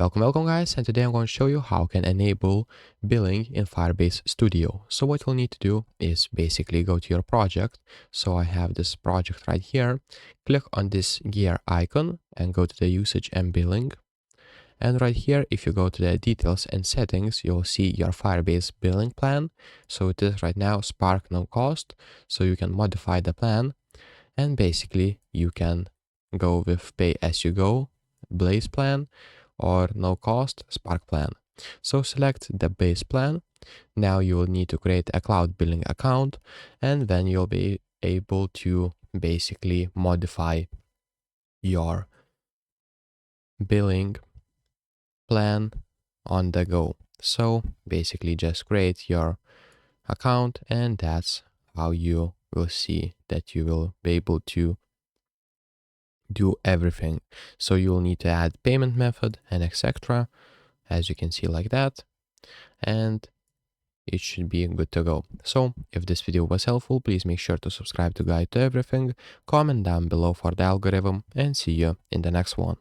Welcome guys, and today I'm going to show you how you can enable billing in Firebase Studio. So what you'll need to do is basically go to your project. So I have this project right here. Click on this gear icon and go to the usage and billing. And right here, if you go to the details and settings, you'll see your Firebase billing plan. So it is right now Spark no cost. So you can modify the plan and basically you can go with pay as you go Blaze plan or no cost Spark plan. So select the base plan. Now you will need to create a cloud billing account, and then you'll be able to basically modify your billing plan on the go. So basically just create your account, and that's how you will see that you will be able to do everything. So you will need to add payment method and etc. as you can see like that, and it should be good to go. So if this video was helpful, please make sure to subscribe to Guide to Everything, comment down below for the algorithm, and see you in the next one.